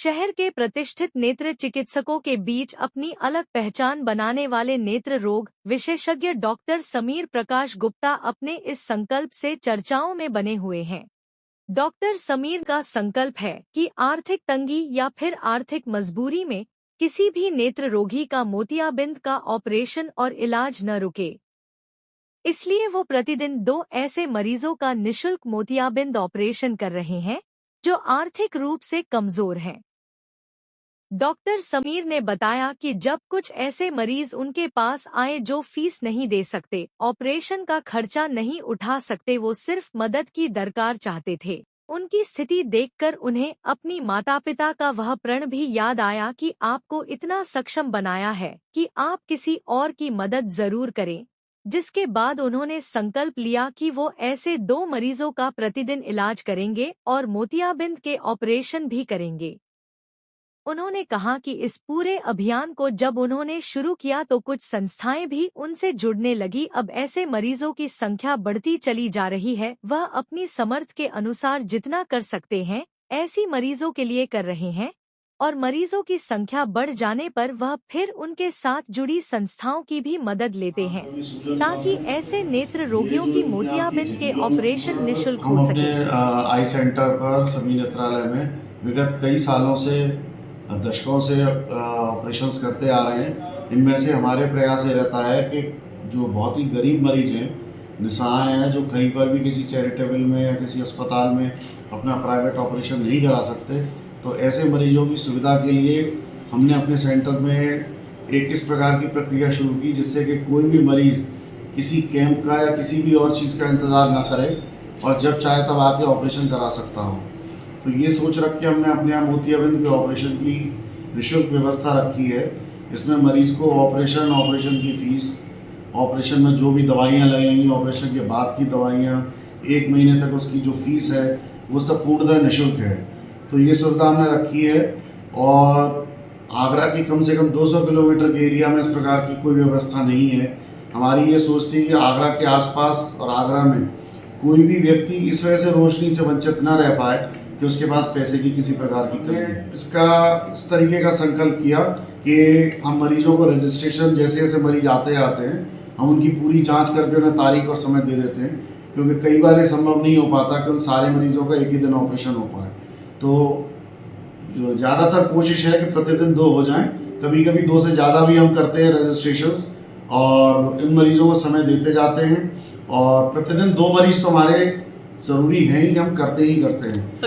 शहर के प्रतिष्ठित नेत्र चिकित्सकों के बीच अपनी अलग पहचान बनाने वाले नेत्र रोग विशेषज्ञ डॉक्टर समीर प्रकाश गुप्ता अपने इस संकल्प से चर्चाओं में बने हुए हैं। डॉक्टर समीर का संकल्प है कि आर्थिक तंगी या फिर आर्थिक मजबूरी में किसी भी नेत्र रोगी का मोतियाबिंद का ऑपरेशन और इलाज न रुके। इसलिए वो प्रतिदिन 2 ऐसे मरीजों का निशुल्क मोतियाबिंद ऑपरेशन कर रहे हैं जो आर्थिक रूप से कमजोर हैं। डॉक्टर समीर ने बताया कि जब कुछ ऐसे मरीज उनके पास आए जो फीस नहीं दे सकते, ऑपरेशन का खर्चा नहीं उठा सकते, वो सिर्फ मदद की दरकार चाहते थे। उनकी स्थिति देखकर उन्हें अपनी माता पिता का वह प्रण भी याद आया कि आपको इतना सक्षम बनाया है कि आप किसी और की मदद जरूर करें। जिसके बाद उन्होंने संकल्प लिया कि वो ऐसे 2 मरीजों का प्रतिदिन इलाज करेंगे और मोतियाबिंद के ऑपरेशन भी करेंगे। उन्होंने कहा कि इस पूरे अभियान को जब उन्होंने शुरू किया तो कुछ संस्थाएं भी उनसे जुड़ने लगी। अब ऐसे मरीजों की संख्या बढ़ती चली जा रही है। वह अपनी समर्थ के अनुसार जितना कर सकते हैं ऐसी मरीजों के लिए कर रहे हैं और मरीजों की संख्या बढ़ जाने पर वह फिर उनके साथ जुड़ी संस्थाओं की भी मदद लेते हैं ताकि ऐसे नेत्र रोगियों की मोतियाबिंद के ऑपरेशन निशुल्क हो सके। हम अपने आई सेंटर पर समीर नेत्रालय में विगत कई सालों से दशकों से ऑपरेशंस करते आ रहे हैं। इनमें से हमारे प्रयास ये रहता है कि जो बहुत ही गरीब मरीज हैं, निस्सहाय हैं, जो कहीं पर भी किसी चैरिटेबल में या किसी अस्पताल में अपना प्राइवेट ऑपरेशन नहीं करा सकते, तो ऐसे मरीजों की सुविधा के लिए हमने अपने सेंटर में एक इस प्रकार की प्रक्रिया शुरू की जिससे कि कोई भी मरीज़ किसी कैंप का या किसी भी और चीज़ का इंतज़ार ना करे और जब चाहे तब आके ऑपरेशन करा सकता हो। तो ये सोच रख के हमने अपने यहाँ मोतियाबिंद के ऑपरेशन की निःशुल्क व्यवस्था रखी है। इसमें मरीज़ को ऑपरेशन की फ़ीस, ऑपरेशन में जो भी दवाइयाँ लगेंगी, ऑपरेशन के बाद की दवाइयाँ, 1 महीने तक उसकी जो फ़ीस है वो सब पूर्णतः निःशुल्क है। तो ये सुविधा हमने रखी है और आगरा की कम से कम 200 किलोमीटर के एरिया में इस प्रकार की कोई व्यवस्था नहीं है। हमारी ये सोच थी कि आगरा के आसपास और आगरा में कोई भी व्यक्ति इस वजह से रोशनी से वंचित न रह पाए कि उसके पास पैसे की किसी प्रकार की कमी है। इसका इस तरीके का संकल्प किया कि हम मरीजों को रजिस्ट्रेशन जैसे जैसे मरीज आते हैं हम उनकी पूरी जांच करके उन्हें तारीख और समय दे देते हैं, क्योंकि कई बार ये संभव नहीं हो पाता कि उन सारे मरीजों का एक ही दिन ऑपरेशन हो पाए। तो ज़्यादातर कोशिश है कि प्रतिदिन 2 हो जाएं, कभी कभी 2 से ज़्यादा भी हम करते हैं रजिस्ट्रेशंस और इन मरीजों को समय देते जाते हैं और प्रतिदिन 2 मरीज तो हमारे ज़रूरी हैं ही, हम करते ही करते हैं।